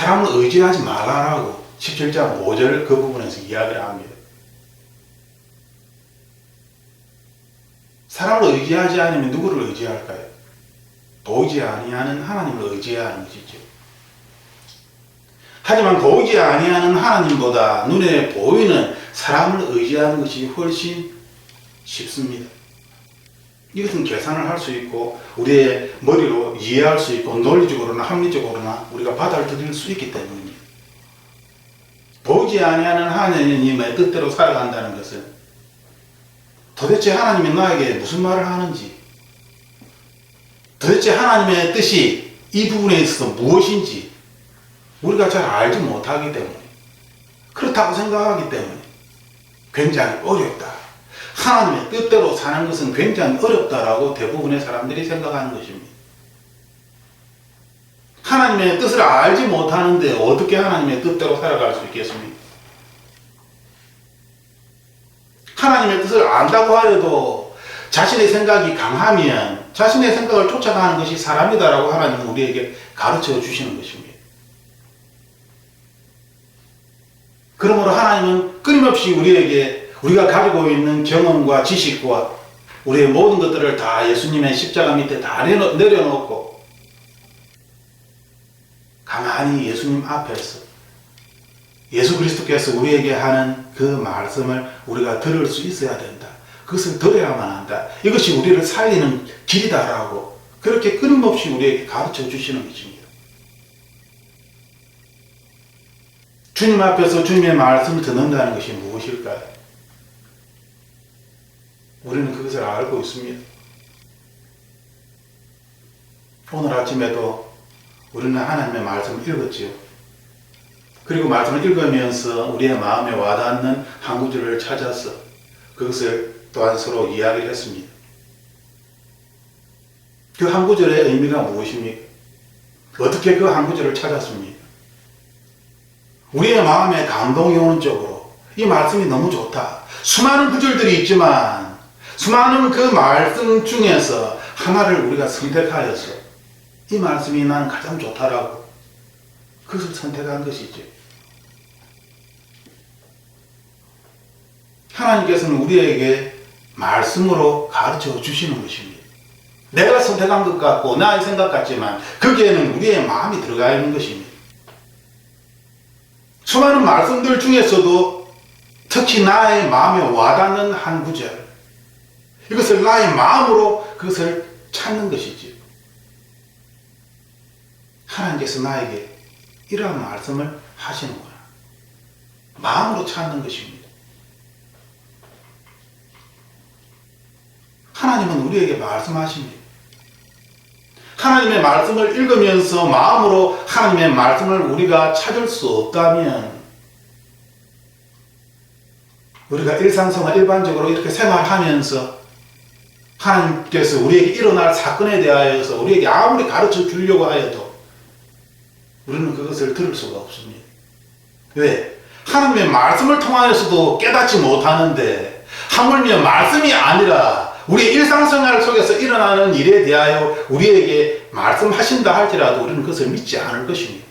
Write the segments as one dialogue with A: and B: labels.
A: 사람을 의지하지 말라라고 17장 5절 그 부분에서 이야기를 합니다. 사람을 의지하지 않으면 누구를 의지할까요? 보이지 아니하는 하나님을 의지해야 하는 것이죠. 하지만 보이지 아니하는 하나님보다 눈에 보이는 사람을 의지하는 것이 훨씬 쉽습니다. 이것은 계산을 할 수 있고 우리의 머리로 이해할 수 있고 논리적으로나 합리적으로나 우리가 받아들일 수 있기 때문입니다. 보이지 아니하는 하나님의 뜻대로 살아간다는 것은 도대체 하나님이 나에게 무슨 말을 하는지, 도대체 하나님의 뜻이 이 부분에 있어서 무엇인지 우리가 잘 알지 못하기 때문에, 그렇다고 생각하기 때문에 굉장히 어렵다. 하나님의 뜻대로 사는 것은 굉장히 어렵다라고 대부분의 사람들이 생각하는 것입니다. 하나님의 뜻을 알지 못하는데 어떻게 하나님의 뜻대로 살아갈 수 있겠습니까? 하나님의 뜻을 안다고 하여도 자신의 생각이 강하면 자신의 생각을 쫓아가는 것이 사람이다라고 하나님은 우리에게 가르쳐 주시는 것입니다. 그러므로 하나님은 끊임없이 우리에게 우리가 가지고 있는 경험과 지식과 우리의 모든 것들을 다 예수님의 십자가 밑에 다 내려놓고 가만히 예수님 앞에서 예수 그리스도께서 우리에게 하는 그 말씀을 우리가 들을 수 있어야 된다. 그것을 들어야만 한다. 이것이 우리를 살리는 길이다라고 그렇게 끊임없이 우리에게 가르쳐 주시는 것입니다. 주님 앞에서 주님의 말씀을 듣는다는 것이 무엇일까요? 우리는 그것을 알고 있습니다. 오늘 아침에도 우리는 하나님의 말씀을 읽었지요. 그리고 말씀을 읽으면서 우리의 마음에 와닿는 한 구절을 찾아서 그것을 또한 서로 이야기를 했습니다. 그 한 구절의 의미가 무엇입니까? 어떻게 그 한 구절을 찾았습니까? 우리의 마음에 감동이 오는 쪽으로 이 말씀이 너무 좋다. 수많은 구절들이 있지만 수많은 그 말씀 중에서 하나를 우리가 선택하여서 이 말씀이 나는 가장 좋다라고 그것을 선택한 것이죠. 하나님께서는 우리에게 말씀으로 가르쳐 주시는 것입니다. 내가 선택한 것 같고 나의 생각 같지만 거기에는 우리의 마음이 들어가 있는 것입니다. 수많은 말씀들 중에서도 특히 나의 마음에 와닿는 한 구절, 이것을 나의 마음으로 그것을 찾는 것이지. 하나님께서 나에게 이러한 말씀을 하시는구나. 마음으로 찾는 것입니다. 하나님은 우리에게 말씀하십니다. 하나님의 말씀을 읽으면서 마음으로 하나님의 말씀을 우리가 찾을 수 없다면 우리가 일상생활 일반적으로 이렇게 생활하면서 하나님께서 우리에게 일어날 사건에 대하여서 우리에게 아무리 가르쳐 주려고 하여도 우리는 그것을 들을 수가 없습니다. 왜? 하나님의 말씀을 통하여서도 깨닫지 못하는데 하물며 말씀이 아니라 우리 일상생활 속에서 일어나는 일에 대하여 우리에게 말씀하신다 할지라도 우리는 그것을 믿지 않을 것입니다.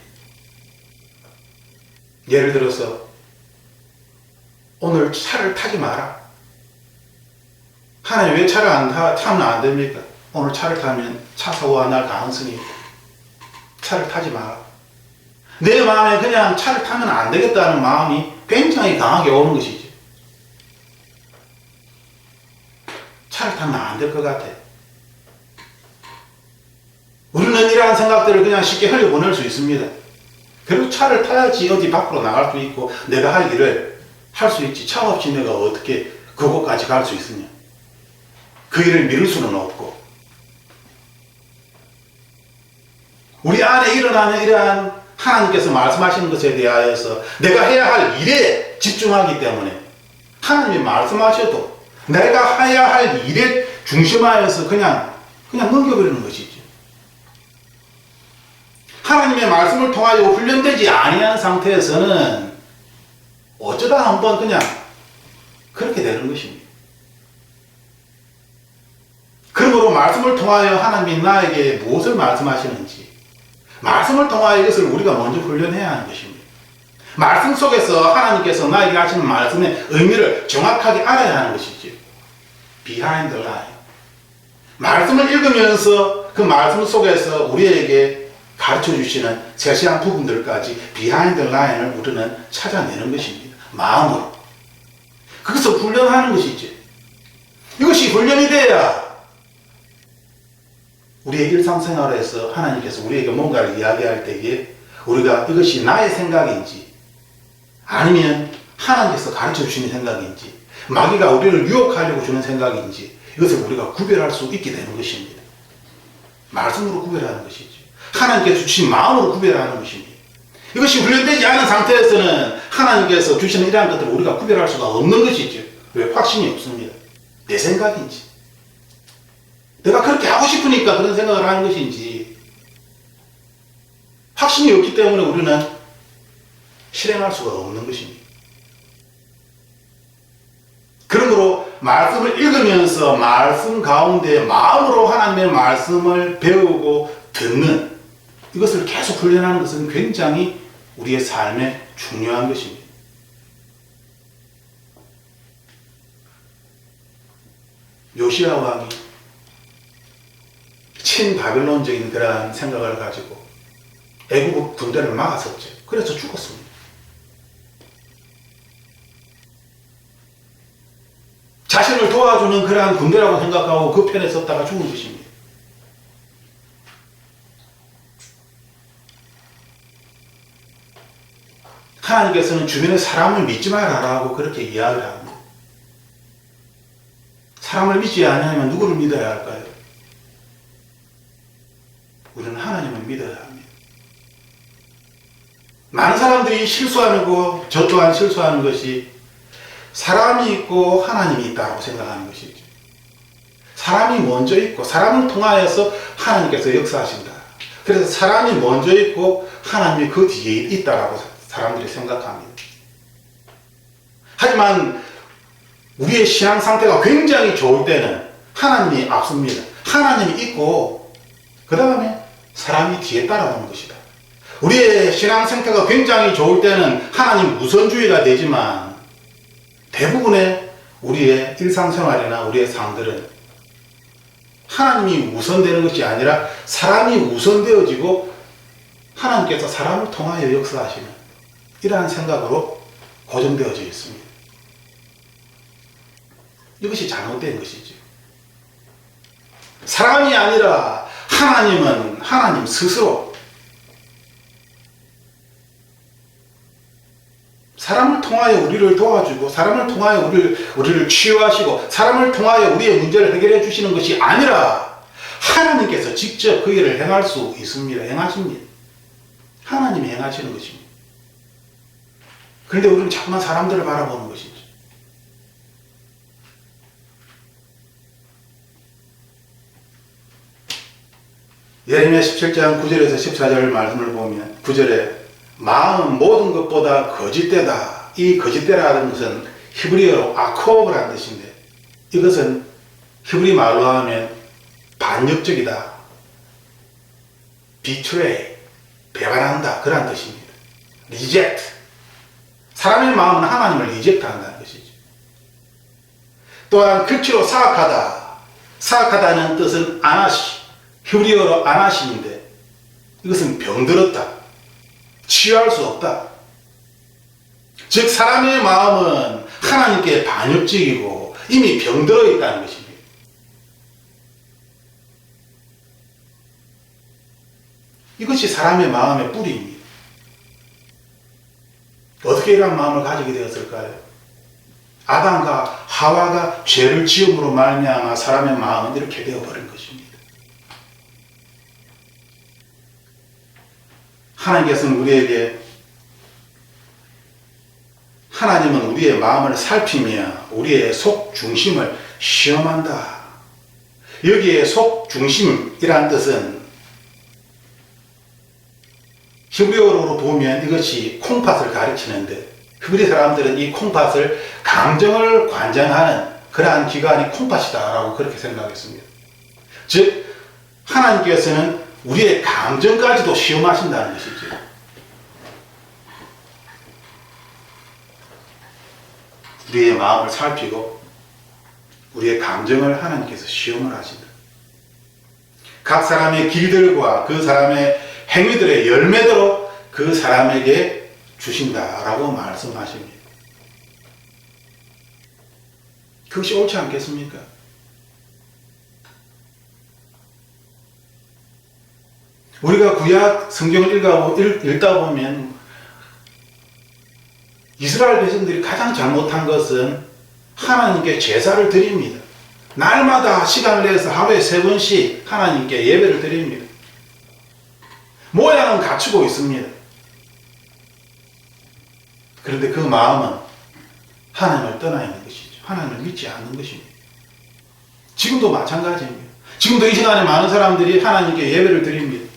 A: 예를 들어서 오늘 차를 타지 마라. 하나님 왜 차를 타면 안 됩니까? 오늘 차를 타면 차 사고가 날 가능성이 있고 차를 타지 마라. 내 마음에 그냥 차를 타면 안 되겠다는 마음이 굉장히 강하게 오는 것이지. 차를 타면 안 될 것 같아. 우리는 이러한 생각들을 그냥 쉽게 흘려보낼 수 있습니다. 그리고 차를 타야지 어디 밖으로 나갈 수 있고 내가 할 일을 할 수 있지. 차 없이 내가 어떻게 그곳까지 갈 수 있으냐. 그 일을 미룰 수는 없고. 우리 안에 일어나는 이러한 하나님께서 말씀하시는 것에 대하여서 내가 해야 할 일에 집중하기 때문에 하나님이 말씀하셔도 내가 해야 할 일에 중심하여서 그냥 넘겨버리는 것이죠. 하나님의 말씀을 통하여 훈련되지 아니한 상태에서는 어쩌다 한번 그냥 그렇게 되는 것입니다. 그러므로 말씀을 통하여 하나님이 나에게 무엇을 말씀하시는지, 말씀을 통하여 이것을 우리가 먼저 훈련해야 하는 것입니다. 말씀 속에서 하나님께서 나에게 하시는 말씀의 의미를 정확하게 알아야 하는 것이죠. Behind the line. 말씀을 읽으면서 그 말씀 속에서 우리에게 가르쳐 주시는 세세한 부분들까지 Behind the line을 우리는 찾아내는 것입니다. 마음으로. 그것을 훈련하는 것이죠. 이것이 훈련이 돼야 우리의 일상생활에서 하나님께서 우리에게 뭔가를 이야기할 때에 우리가 이것이 나의 생각인지 아니면 하나님께서 가르쳐 주시는 생각인지 마귀가 우리를 유혹하려고 주는 생각인지 이것을 우리가 구별할 수 있게 되는 것입니다. 말씀으로 구별하는 것이죠. 하나님께서 주신 마음으로 구별하는 것입니다. 이것이 훈련되지 않은 상태에서는 하나님께서 주시는 이러한 것들을 우리가 구별할 수가 없는 것이죠. 왜? 확신이 없습니다. 내 생각인지 내가 그렇게 하고 싶으니까 그런 생각을 하는 것인지 확신이 없기 때문에 우리는 실행할 수가 없는 것입니다. 그러므로 말씀을 읽으면서 말씀 가운데 마음으로 하나님의 말씀을 배우고 듣는 이것을 계속 훈련하는 것은 굉장히 우리의 삶에 중요한 것입니다. 요시야 왕이 친바벨론적인 그러한 생각을 가지고 애국 군대를 막았었죠. 그래서 죽었습니다. 자신을 도와주는 그러한 군대라고 생각하고 그 편에 섰다가 죽은 것입니다. 하나님께서는 주변의 사람을 믿지 말아라고 그렇게 이야기를 합니다. 사람을 믿지 않으면 누구를 믿어야 할까요? 우리는 하나님을 믿어야 합니다. 많은 사람들이 실수하는 거, 저 또한 실수하는 것이 사람이 있고 하나님이 있다고 생각하는 것이죠. 사람이 먼저 있고 사람을 통하여서 하나님께서 역사하신다. 그래서 사람이 먼저 있고 하나님이 그 뒤에 있다라고 사람들이 생각합니다. 하지만 우리의 신앙 상태가 굉장히 좋을 때는 하나님이 앞섭니다. 하나님이 있고 그 다음에 사람이 뒤에 따라오는 것이다. 우리의 신앙 상태가 굉장히 좋을 때는 하나님 우선주의가 되지만 대부분의 우리의 일상생활이나 우리의 삶들은 하나님이 우선되는 것이 아니라 사람이 우선되어지고 하나님께서 사람을 통하여 역사하시는 이러한 생각으로 고정되어져 있습니다. 이것이 잘못된 것이죠. 사람이 아니라 하나님은 하나님 스스로 사람을 통하여 우리를 도와주고 사람을 통하여 우리를 치유하시고 사람을 통하여 우리의 문제를 해결해 주시는 것이 아니라 하나님께서 직접 그 일을 행할 수 있습니다. 행하십니다. 하나님이 행하시는 것입니다. 그런데 우리는 자꾸만 사람들을 바라보는 것이죠. 예레미야 17장 9절에서 14절 말씀을 보면 9절에 마음은 모든 것보다 거짓되다. 이 거짓되라는 것은 히브리어로 아코브라는 뜻인데 이것은 히브리 말로 하면 반역적이다. betray, 배반한다. 그런 뜻입니다. reject. 사람의 마음은 하나님을 리젝트 한다는 것이죠. 또한 극치로 사악하다. 사악하다는 뜻은 아나시. 히브리어로 아나시인데 이것은 병들었다. 치유할 수 없다. 즉 사람의 마음은 하나님께 반역적이고 이미 병들어 있다는 것입니다. 이것이 사람의 마음의 뿌리입니다. 어떻게 이런 마음을 가지게 되었을까요? 아담과 하와가 죄를 지음으로 말미암아 사람의 마음은 이렇게 되어버린 것입니다. 하나님께서는 우리에게 하나님은 우리의 마음을 살피며 우리의 속 중심을 시험한다. 여기에 속 중심이란 뜻은 히브리어로 보면 이것이 콩팥을 가리키는데 히브리 사람들은 이 콩팥을 감정을 관장하는 그러한 기관이 콩팥이다라고 그렇게 생각했습니다. 즉 하나님께서는 우리의 감정까지도 시험하신다는 것이죠. 우리의 마음을 살피고 우리의 감정을 하나님께서 시험을 하신다. 각 사람의 길들과 그 사람의 행위들의 열매대로 그 사람에게 주신다라고 말씀하십니다. 그것이 옳지 않겠습니까? 우리가 구약 성경을 읽다 보면 이스라엘 백성들이 가장 잘못한 것은 하나님께 제사를 드립니다. 날마다 시간을 내서 하루에 3번씩 하나님께 예배를 드립니다. 모양은 갖추고 있습니다. 그런데 그 마음은 하나님을 떠나 있는 것이죠. 하나님을 믿지 않는 것입니다. 지금도 마찬가지입니다. 지금도 이 시간에 많은 사람들이 하나님께 예배를 드립니다.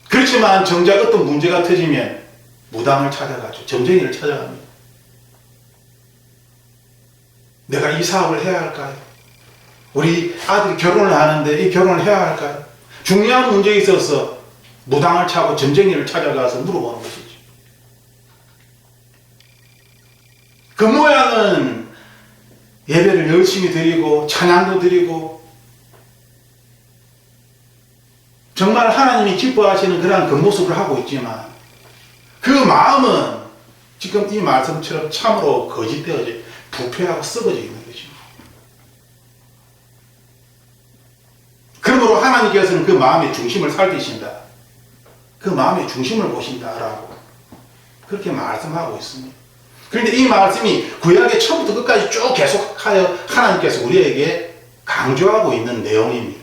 A: 그렇지만 정작 어떤 문제가 터지면 무당을 찾아가죠. 점쟁이를 찾아갑니다. 내가 이 사업을 해야 할까요? 우리 아들이 결혼을 하는데 이 결혼을 해야 할까요? 중요한 문제에 있어서 무당을 찾고 점쟁이를 찾아가서 물어보는 것이죠. 그 모양은 예배를 열심히 드리고 찬양도 드리고 정말 하나님이 기뻐하시는 그러한 그 모습을 하고 있지만 그 마음은 지금 이 말씀처럼 참으로 거짓되어져 부패하고 썩어져 있는 것입니다. 그러므로 하나님께서는 그 마음의 중심을 살피신다. 그 마음의 중심을 보신다라고 그렇게 말씀하고 있습니다. 그런데 이 말씀이 구약의 처음부터 끝까지 쭉 계속하여 하나님께서 우리에게 강조하고 있는 내용입니다.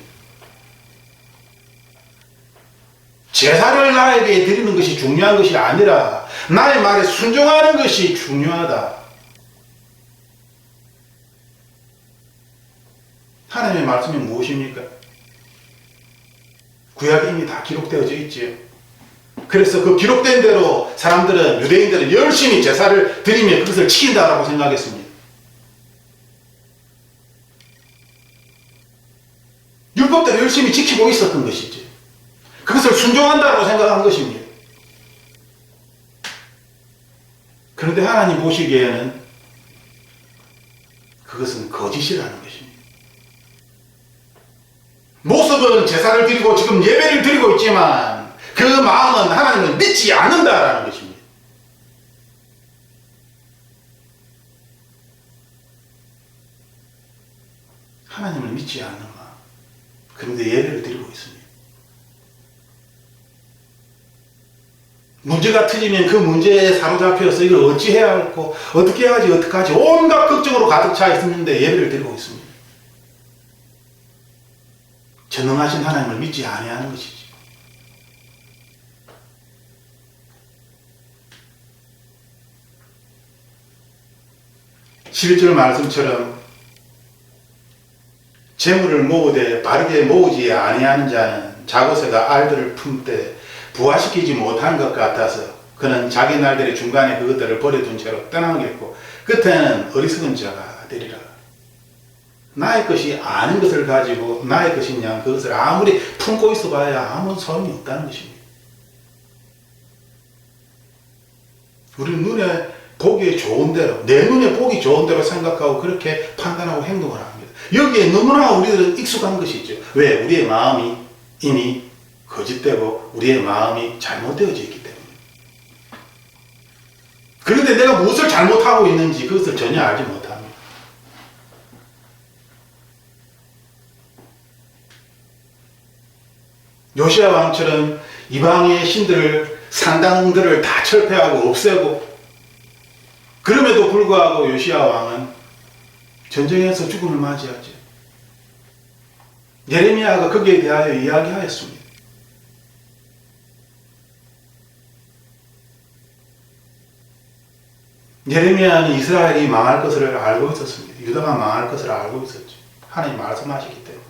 A: 제사를 나에게 드리는 것이 중요한 것이 아니라 나의 말에 순종하는 것이 중요하다. 하나님의 말씀이 무엇입니까? 구약이 이미 다 기록되어져 있지요. 그래서 그 기록된 대로 사람들은, 유대인들은 열심히 제사를 드리면 그것을 지킨다라고 생각했습니다. 율법대로 열심히 지키고 있었던 것이죠. 그것을 순종한다고 생각한 것입니다. 그런데 하나님 보시기에는 그것은 거짓이라는 것입니다. 모습은 제사를 드리고 지금 예배를 드리고 있지만 그 마음은 하나님을 믿지 않는다라는 것입니다. 하나님을 믿지 않는 마음. 그런데 예배를 드리고 있습니다. 문제가 터지면 그 문제에 사로잡혀서 이걸 어찌 해야 할고 어떻게 해야지 어떡하지 온갖 걱정으로 가득 차 있었는데 예배를 드리고 있습니다. 전능하신 하나님을 믿지 아니하는 것이지. 실절 말씀처럼 재물을 모으되 바르게 모으지 아니하는 자는 자고새가 알들을 품되 부화시키지 못한 것 같아서 그는 자기 날들의 중간에 그것들을 버려둔 채로 떠나겠고 끝에는 어리석은 자가 되리라. 나의 것이 아닌 것을 가지고 나의 것이냐 그것을 아무리 품고 있어 봐야 아무 소용이 없다는 것입니다. 우리 눈에 보기 좋은 대로, 내 눈에 보기 좋은 대로 생각하고 그렇게 판단하고 행동을 합니다. 여기에 너무나 우리들은 익숙한 것이죠. 왜? 우리의 마음이 이미 거짓되고 우리의 마음이 잘못되어져 있기 때문에. 그런데 내가 무엇을 잘못하고 있는지 그것을 전혀 알지 못합니다. 요시야 왕처럼 이방의 신들을 산당들을 다 철폐하고 없애고 그럼에도 불구하고 요시야 왕은 전쟁에서 죽음을 맞이하죠. 예레미야가 거기에 대하여 이야기하였습니다. 예레미야는 이스라엘이 망할 것을 알고 있었습니다. 유다가 망할 것을 알고 있었죠. 하나님 말씀하시기 때문에.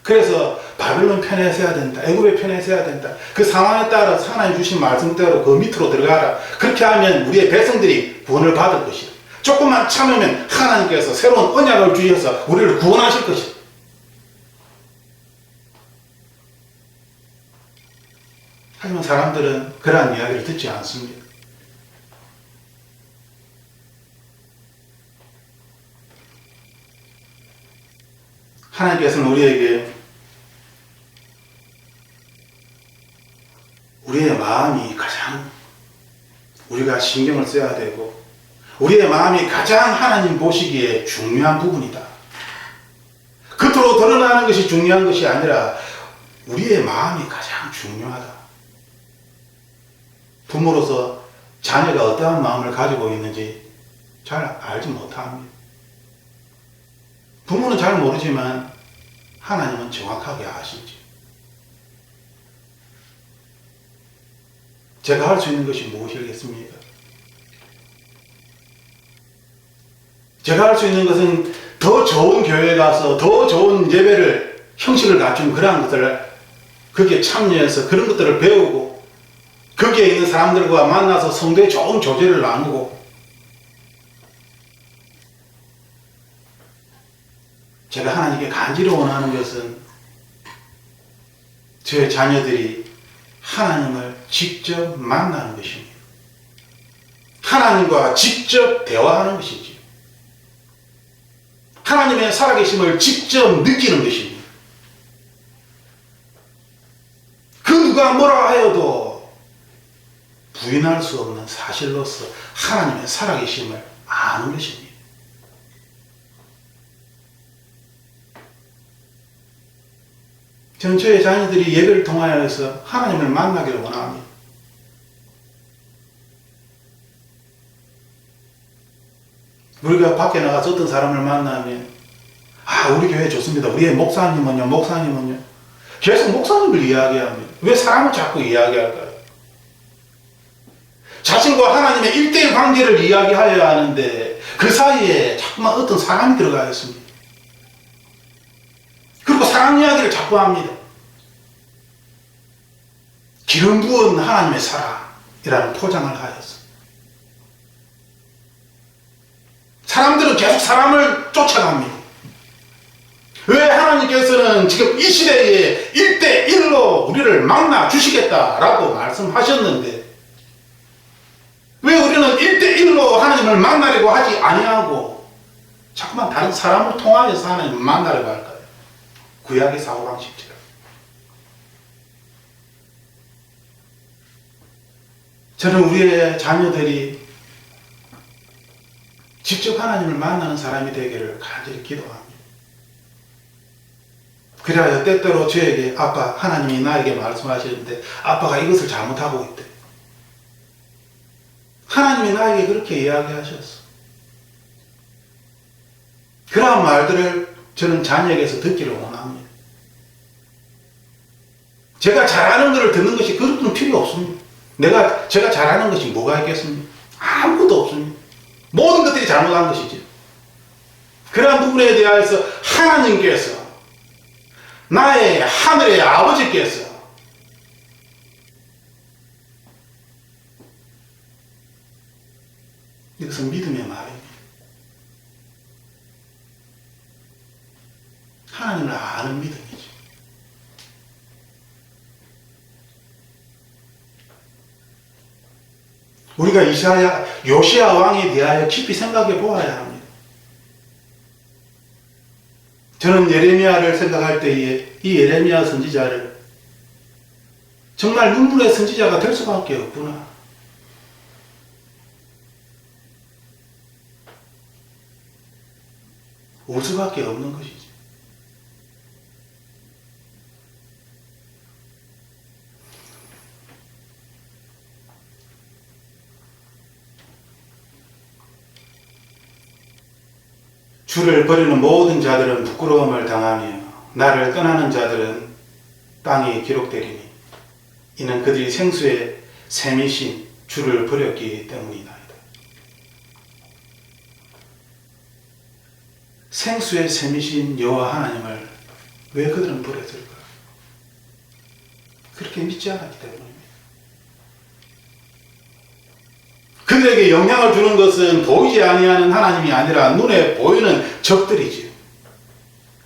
A: 그래서 바벨론 편에 서야 된다. 애굽의 편에 서야 된다. 그 상황에 따라서 하나님 주신 말씀대로 그 밑으로 들어가라. 그렇게 하면 우리의 백성들이 구원을 받을 것이다. 조금만 참으면 하나님께서 새로운 언약을 주셔서 우리를 구원하실 것이다. 하지만 사람들은 그러한 이야기를 듣지 않습니다. 하나님께서는 우리에게 우리의 마음이 가장 우리가 신경을 써야 되고 우리의 마음이 가장 하나님 보시기에 중요한 부분이다. 겉으로 드러나는 것이 중요한 것이 아니라 우리의 마음이 가장 중요하다. 부모로서 자녀가 어떠한 마음을 가지고 있는지 잘 알지 못합니다. 부모는 잘 모르지만 하나님은 정확하게 아시지. 제가 할 수 있는 것이 무엇이겠습니까? 제가 할 수 있는 것은 더 좋은 교회에 가서 더 좋은 예배를 형식을 갖춘 그러한 것들을 거기에 참여해서 그런 것들을 배우고 거기에 있는 사람들과 만나서 성도의 좋은 교제를 나누고 제가 하나님께 간절히 원하는 것은 저의 자녀들이 하나님을 직접 만나는 것입니다. 하나님과 직접 대화하는 것이지. 하나님의 살아계심을 직접 느끼는 것입니다. 그 누가 뭐라 하여도 부인할 수 없는 사실로서 하나님의 살아계심을 아는 것입니다. 저는 저의 자녀들이 예배를 통하여서 하나님을 만나기를 원합니다. 우리가 밖에 나가서 어떤 사람을 만나면 우리 교회 좋습니다. 우리의 목사님은요. 계속 목사님을 이야기합니다. 왜 사람을 자꾸 이야기할까요? 자신과 하나님의 1대1 관계를 이야기하여야 하는데 그 사이에 자꾸만 어떤 사람이 들어가 있습니다. 그리고 사랑 이야기를 자꾸 합니다. 기름 부은 하나님의 사랑이라는 포장을 하였어. 사람들은 계속 사람을 쫓아갑니다. 왜 하나님께서는 지금 이 시대에 1대1로 우리를 만나 주시겠다라고 말씀하셨는데 왜 우리는 1대1로 하나님을 만나려고 하지 아니하고 자꾸만 다른 사람을 통하여서 하나님을 만나려고 할까요? 구약의 사고방식처럼. 저는 우리의 자녀들이 직접 하나님을 만나는 사람이 되기를 간절히 기도합니다. 그래야 때때로 저에게 아빠, 하나님이 나에게 말씀하시는데 아빠가 이것을 잘못하고 있대. 하나님이 나에게 그렇게 이야기하셨어. 그러한 말들을 저는 자녀에게서 듣기를 원합니다. 제가 잘하는 것을 듣는 것이 그것은 필요 없습니다. 제가 잘하는 것이 뭐가 있겠습니까? 아무것도 없습니다. 모든 것들이 잘못한 것이죠. 그러한 부분에 대하여서 하나님께서 나의 하늘의 아버지께서 이것은 믿음의 말입니다. 하나님을 아는 믿음이죠. 우리가 요시야 왕에 대하여 깊이 생각해 보아야 합니다. 저는 예레미야를 생각할 때에 이 예레미야 선지자를 정말 눈물의 선지자가 될 수밖에 없구나. 울 수밖에 없는 것이지. 주를 버리는 모든 자들은 부끄러움을 당하며 나를 떠나는 자들은 땅에 기록되리니 이는 그들이 생수의 샘이신 주를 버렸기 때문이나이다. 생수의 샘이신 여호와 하나님을 왜 그들은 버렸을까? 그렇게 믿지 않았기 때문입니다. 그들에게 영향을 주는 것은 보이지 아니하는 하나님이 아니라 눈에 보이는 적들이지요.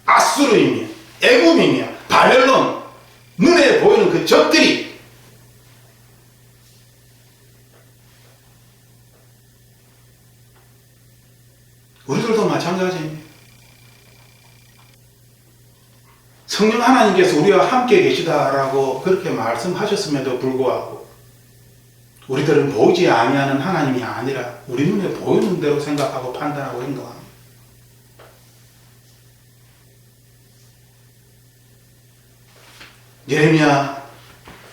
A: 아수르이며 애굽이며 바벨론, 눈에 보이는 그 적들이 우리들도 마찬가지입니다. 성령 하나님께서 우리와 함께 계시다라고 그렇게 말씀하셨음에도 불구하고 우리들은 보이지 아니하는 하나님이 아니라 우리 눈에 보이는 대로 생각하고 판단하고 행동합니다. 예레미야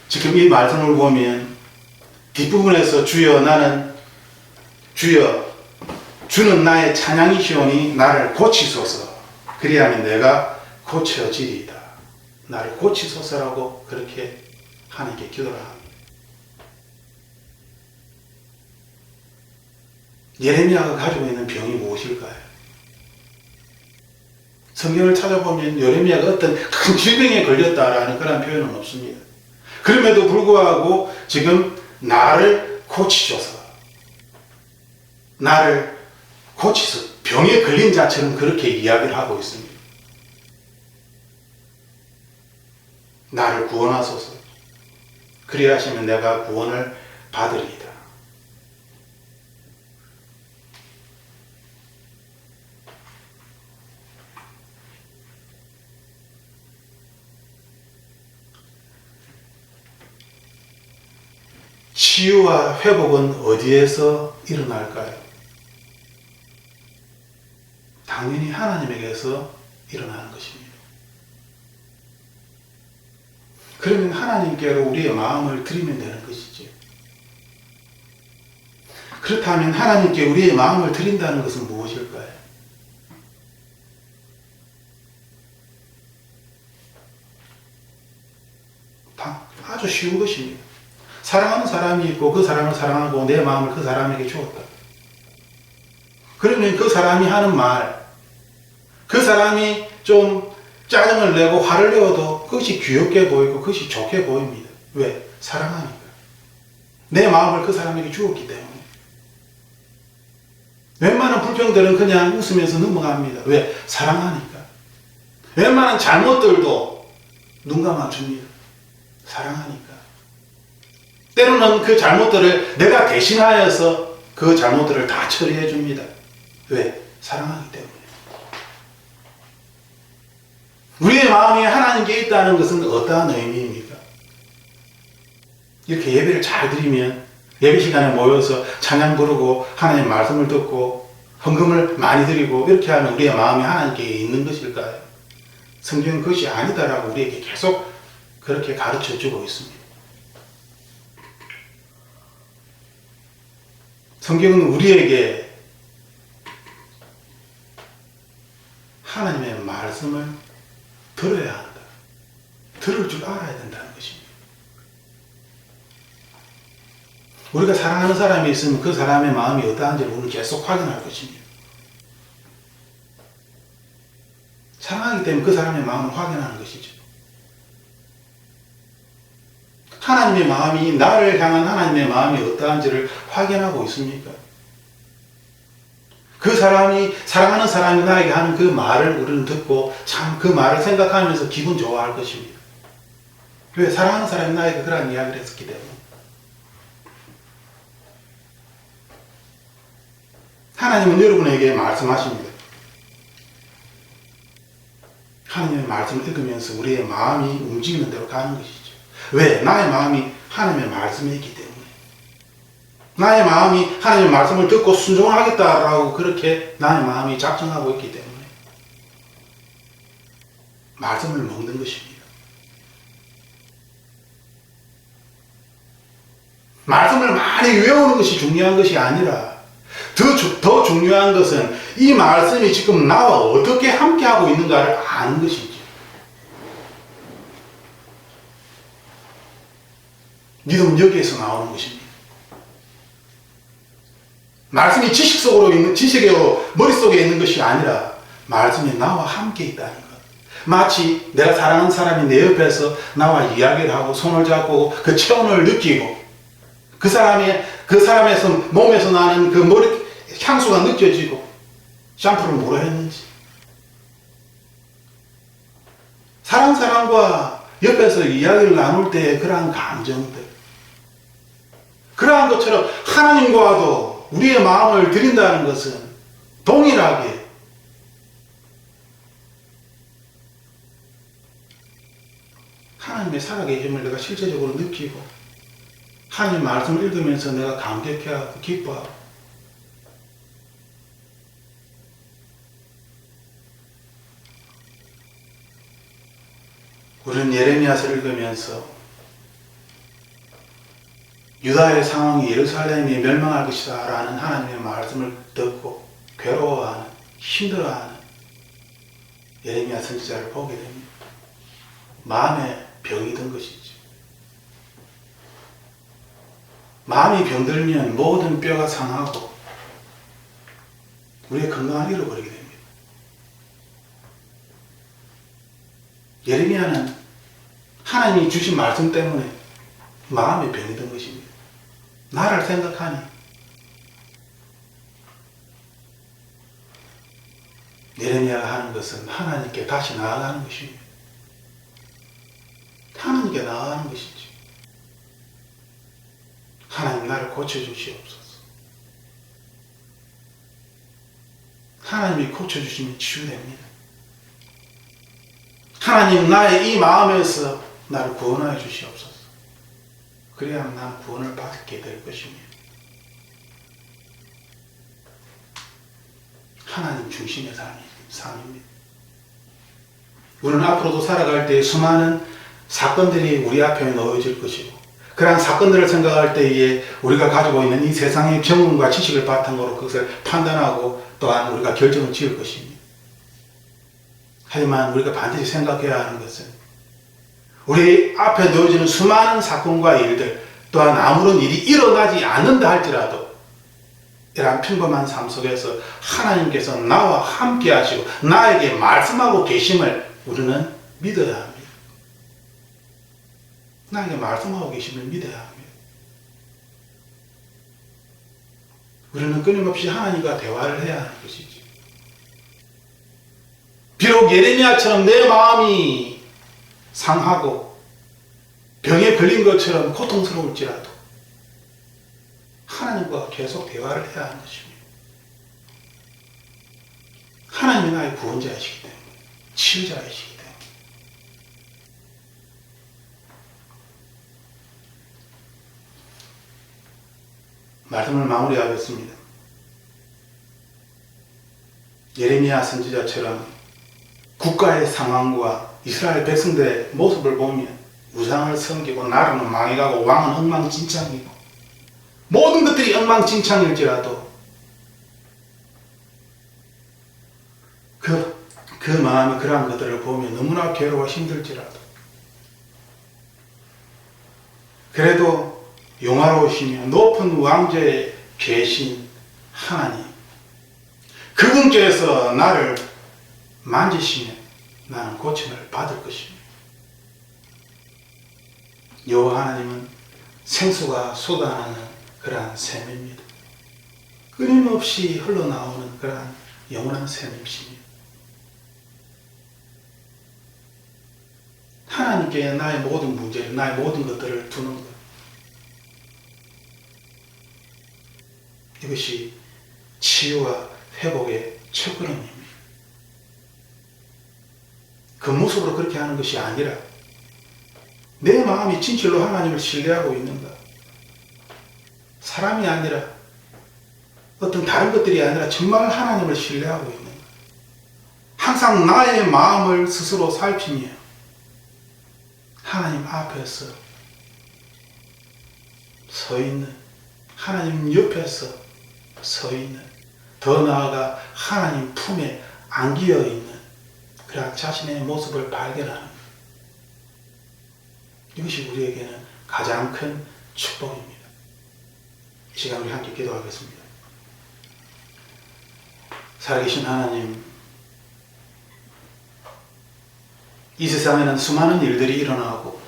A: 지금 이 말씀을 보면 뒷부분에서 주여 주는 나의 찬양이시오니 나를 고치소서 그리하면 내가 고쳐지리이다. 나를 고치소서라고 그렇게 하나님께 기도를 합니다. 예레미야가 가지고 있는 병이 무엇일까요? 성경을 찾아보면 예레미야가 어떤 큰 질병에 걸렸다라는 그런 표현은 없습니다. 그럼에도 불구하고 지금 나를 고치소서, 나를 고치소서, 병에 걸린 자처럼 그렇게 이야기를 하고 있습니다. 나를 구원하소서. 그리하시면 내가 구원을 받으리이다. 치유와 회복은 어디에서 일어날까요? 당연히 하나님에게서 일어나는 것입니다. 그러면 하나님께로 우리의 마음을 드리면 되는 것이죠. 그렇다면 하나님께 우리의 마음을 드린다는 것은 무엇일까요? 아주 쉬운 것입니다. 사랑하는 사람이 있고 그 사람을 사랑하고 내 마음을 그 사람에게 주었다. 그러면 그 사람이 하는 말, 그 사람이 좀 짜증을 내고 화를 내어도 그것이 귀엽게 보이고 그것이 좋게 보입니다. 왜? 사랑하니까. 내 마음을 그 사람에게 주었기 때문에. 웬만한 불평들은 그냥 웃으면서 넘어갑니다. 왜? 사랑하니까. 웬만한 잘못들도 눈 감아줍니다. 사랑하니까. 때로는 그 잘못들을 내가 대신하여서 그 잘못들을 다 처리해 줍니다. 왜? 사랑하기 때문에. 우리의 마음이 하나님께 있다는 것은 어떠한 의미입니까? 이렇게 예배를 잘 드리면 예배 시간에 모여서 찬양 부르고 하나님의 말씀을 듣고 헌금을 많이 드리고 이렇게 하면 우리의 마음이 하나님께 있는 것일까요? 성경은 그것이 아니다라고 우리에게 계속 그렇게 가르쳐 주고 있습니다. 성경은 우리에게 하나님의 말씀을 들어야 한다. 들을 줄 알아야 된다는 것입니다. 우리가 사랑하는 사람이 있으면 그 사람의 마음이 어떠한지를 우리는 계속 확인할 것입니다. 사랑하기 때문에 그 사람의 마음을 확인하는 것이죠. 하나님의 마음이, 나를 향한 하나님의 마음이 어떠한지를 확인하고 있습니까? 그 사람이, 사랑하는 사람이 나에게 하는 그 말을 우리는 듣고 참 그 말을 생각하면서 기분 좋아할 것입니다. 왜? 사랑하는 사람이 나에게 그런 이야기를 했었기 때문에. 하나님은 여러분에게 말씀하십니다. 하나님의 말씀을 읽으면서 우리의 마음이 움직이는 대로 가는 것이죠. 왜? 나의 마음이 하나님의 말씀에 있기 때문에. 나의 마음이 하나님의 말씀을 듣고 순종하겠다라고 그렇게 나의 마음이 작정하고 있기 때문에 말씀을 먹는 것입니다. 말씀을 많이 외우는 것이 중요한 것이 아니라 더 중요한 것은 이 말씀이 지금 나와 어떻게 함께하고 있는가를 아는 것이죠. 믿음은 여기에서 나오는 것입니다. 말씀이 지식으로 머릿속에 있는 것이 아니라 말씀이 나와 함께 있다는 것. 마치 내가 사랑하는 사람이 내 옆에서 나와 이야기를 하고 손을 잡고 그 체온을 느끼고 그 사람에서 몸에서 나는 그 머리 향수가 느껴지고 샴푸를 뭐라 했는지. 사랑하는 사람과 옆에서 이야기를 나눌 때의 그러한 감정들. 그러한 것처럼 하나님과도 우리의 마음을 드린다는 것은 동일하게 하나님의 살아계심을 내가 실제적으로 느끼고 하나님 말씀을 읽으면서 내가 감격해하고 기뻐하고 우리는 예레미야서를 읽으면서 유다의 상황이 예루살렘이 멸망할 것이다 라는 하나님의 말씀을 듣고 괴로워하는 힘들어하는 예레미야 선지자를 보게 됩니다. 마음에 병이 든 것이죠. 마음이 병들면 모든 뼈가 상하고 우리의 건강을 잃어버리게 됩니다. 예레미야는 하나님이 주신 말씀 때문에 마음에 병이 든 것입니다. 나를 생각하니 예레미야가 하는 것은 하나님께 다시 나아가는 것입니다. 하나님께 나아가는 것이죠. 하나님 나를 고쳐주시옵소서. 하나님이 고쳐주시면 치유됩니다. 하나님 나의 이 마음에서 나를 구원하여 주시옵소서. 그래야 난 구원을 받게 될 것입니다. 하나님 중심의 삶입니다. 우리는 앞으로도 살아갈 때 수많은 사건들이 우리 앞에 놓여질 것이고 그러한 사건들을 생각할 때에 우리가 가지고 있는 이 세상의 경험과 지식을 바탕으로 그것을 판단하고 또한 우리가 결정을 지을 것입니다. 하지만 우리가 반드시 생각해야 하는 것은 우리 앞에 놓여지는 수많은 사건과 일들 또한 아무런 일이 일어나지 않는다 할지라도 이러한 평범한 삶 속에서 하나님께서 나와 함께 하시고 나에게 말씀하고 계심을 우리는 믿어야 합니다. 나에게 말씀하고 계심을 믿어야 합니다. 우리는 끊임없이 하나님과 대화를 해야 하는 것이죠. 비록 예레미야처럼 내 마음이 상하고 병에 걸린 것처럼 고통스러울지라도 하나님과 계속 대화를 해야 하는 것입니다. 하나님이 나의 구원자이시기 때문에 치유자이시기 때문에 말씀을 마무리하겠습니다. 예레미야 선지자처럼 국가의 상황과 이스라엘 백성들의 모습을 보면 우상을 섬기고 나라는 망해가고 왕은 엉망진창이고 모든 것들이 엉망진창일지라도 그 마음이 그러한 것들을 보면 너무나 괴로워 힘들지라도 그래도 영화로우시며 높은 왕좌에 계신 하나님 그분께서 나를 만지시면 나는 고침을 받을 것입니다. 여호와 하나님은 생수가 쏟아나는 그러한 샘입니다. 끊임없이 흘러나오는 그러한 영원한 샘이십니다. 하나님께 나의 모든 문제를 나의 모든 것들을 두는 것 이것이 치유와 회복의 첫걸음입니다. 그 모습으로 그렇게 하는 것이 아니라 내 마음이 진실로 하나님을 신뢰하고 있는가? 사람이 아니라 어떤 다른 것들이 아니라 정말 하나님을 신뢰하고 있는가? 항상 나의 마음을 스스로 살피며 하나님 앞에서 서 있는 하나님 옆에서 서 있는 더 나아가 하나님 품에 안기어 있는 그런 자신의 모습을 발견하는 이것이 우리에게는 가장 큰 축복입니다. 이 시간 우리 함께 기도하겠습니다. 살아계신 하나님, 이 세상에는 수많은 일들이 일어나고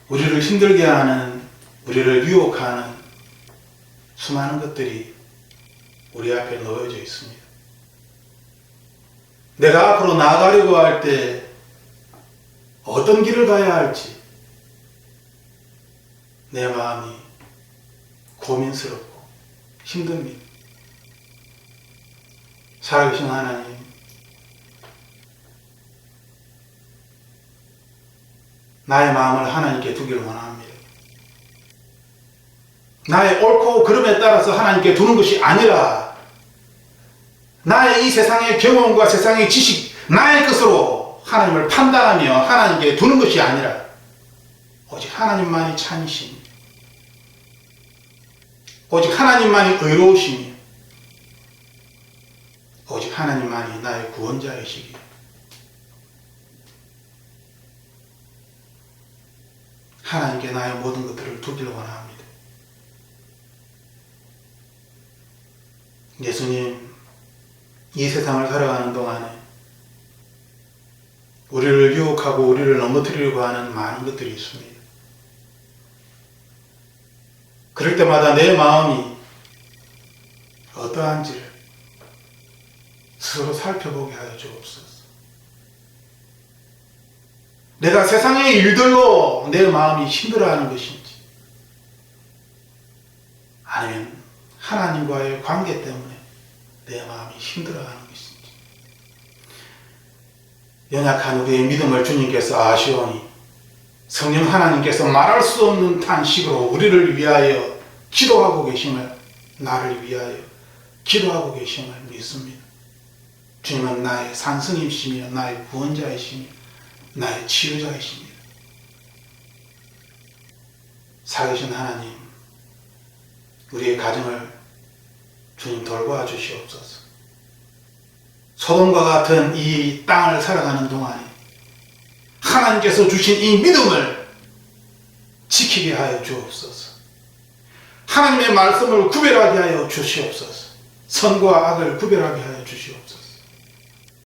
A: 우리를 힘들게 하는, 우리를 유혹하는 수많은 것들이 우리 앞에 놓여져 있습니다. 내가 앞으로 나아가려고 할 때 어떤 길을 가야 할지 내 마음이 고민스럽고 힘듭니다. 살아계신 하나님, 나의 마음을 하나님께 두기를 원합니다. 나의 옳고 그름에 따라서 하나님께 두는 것이 아니라 나의 이 세상의 경험과 세상의 지식, 나의 것으로 하나님을 판단하며 하나님께 두는 것이 아니라 오직 하나님만이 참이시니, 오직 하나님만이 의로우시며, 오직 하나님만이 나의 구원자이시기에 하나님께 나의 모든 것들을 두기를 원합니다. 예수님, 이 세상을 살아가는 동안에 우리를 유혹하고 우리를 넘어뜨리려고 하는 많은 것들이 있습니다. 그럴 때마다 내 마음이 어떠한지를 스스로 살펴보게 하여 주옵소서. 내가 세상의 일들로 내 마음이 힘들어하는 것인지, 아니면 하나님과의 관계 때문에 내 마음이 힘들어하는 것인지, 연약한 우리의 믿음을 주님께서 아시오니 성령 하나님께서 말할 수 없는 탄식으로 우리를 위하여 기도하고 계심을, 나를 위하여 기도하고 계심을 믿습니다. 주님은 나의 산성이시며 나의 구원자이시며 나의 치유자이십니다. 살아계신 하나님, 우리의 가정을 주님 돌보아 주시옵소서. 소돔과 같은 이 땅을 살아가는 동안에 하나님께서 주신 이 믿음을 지키게 하여 주옵소서. 하나님의 말씀을 구별하게 하여 주시옵소서. 선과 악을 구별하게 하여 주시옵소서.